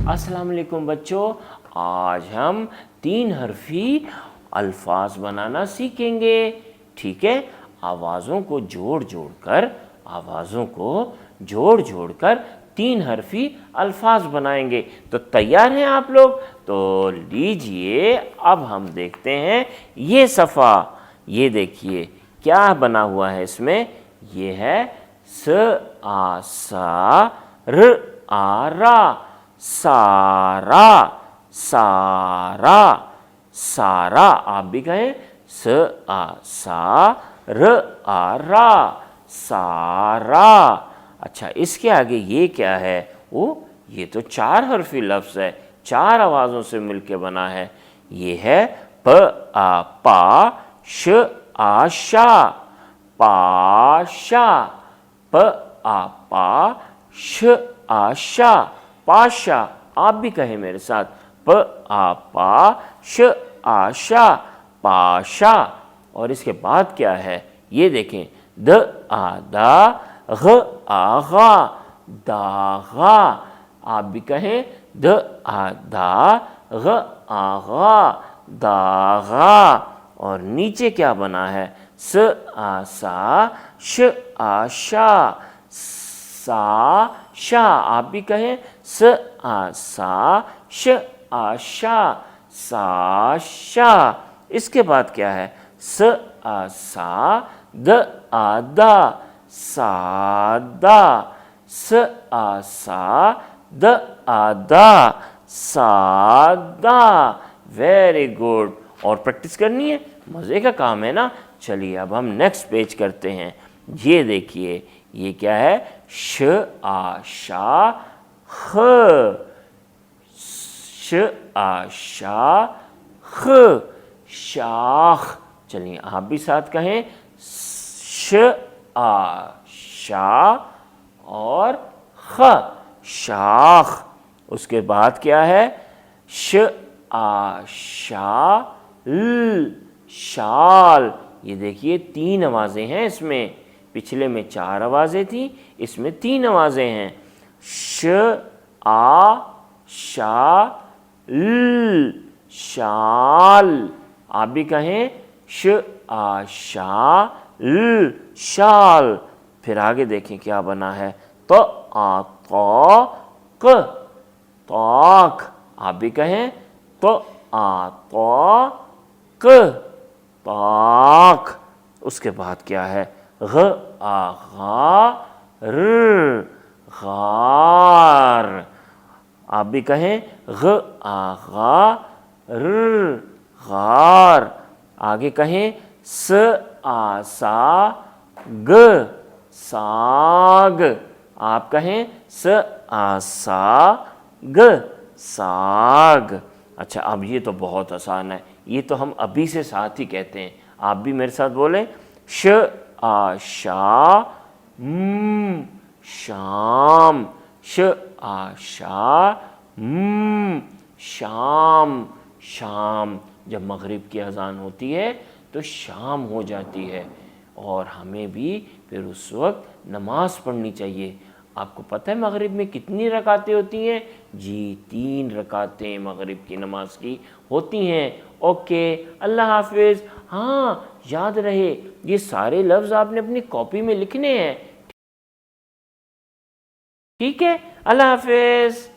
अस्सलाम वालेकुम बच्चों, आज हम 3 हरफी अल्फाज बनाना सीखेंगे। ठीक है, आवाज़ों को जोड़ जोड़ कर 3 हरफी अल्फाज बनाएंगे। तो तैयार हैं आप लोग? तो लीजिए, अब हम देखते हैं ये सफ़ा। ये देखिए क्या बना हुआ है इसमें। ये है स आ सा र आ रा, सारा सारा सारा। आप भी कहें स आ सा र आ रा, सारा। अच्छा, इसके आगे ये क्या है? ये तो 4 हरफी लफ्ज़ है, 4 आवाज़ों से मिलके बना है। ये है प आ पा श आ शा, पाशा। प आ पा श आ शा, पाशा। आप भी कहें मेरे साथ, प आ पा श आ शा, पाशा। और इसके बाद क्या है ये देखें, द आ दा घ आ गा, दागा। आप भी कहें द आ दा घ आ गा, दागा। और नीचे क्या बना है? स आ सा श आ शा, सा शा। आप भी कहें स आ सा श आ शा, सा शा। इसके बाद क्या है? स आ सा द आ दा, सादा। स आ सा द आ दा, सादा। Very good. और प्रैक्टिस करनी है, मज़े का काम है ना। चलिए अब हम नेक्स्ट पेज करते हैं। ये देखिए, ये क्या है? श आ शा ख, श आ शा ख, शाख। चलिए आप भी साथ कहें, श आ शा और ख, शाख। उसके बाद क्या है? श आ शा ल, शाल। ये देखिए 3 आवाज़ें हैं इसमें। पिछले में 4 आवाज़ें थी, इसमें 3 आवाज़ें हैं। श आ शा ल, शाल। आप भी कहें श आ शा ल, शाल। फिर आगे देखें क्या बना है। तो आ तो क, ताक। आप भी कहें तो आ तो क, ताक। उसके बाद क्या है? घ आ गा र, गार। आप भी कहें घ आ गा र, गार। आगे कहें स आ सा ग, साग। आप कहें स आ सा ग, साग। अच्छा, अब ये तो बहुत आसान है, ये तो हम अभी से साथ ही कहते हैं। आप भी मेरे साथ बोलें, श आ शा म, शाम। श आ शा म, शाम, शाम। जब मगरिब की अज़ान होती है तो शाम हो जाती है, और हमें भी फिर उस वक्त नमाज पढ़नी चाहिए। आपको पता है मगरिब में कितनी रकातें होती हैं? जी, 3 रकातें मगरिब की नमाज की होती हैं। ओके, अल्लाह हाफिज़। हाँ, याद रहे ये सारे लफ्ज़ आपने अपनी कॉपी में लिखने हैं। ठीक है, अल्लाह हाफिज़।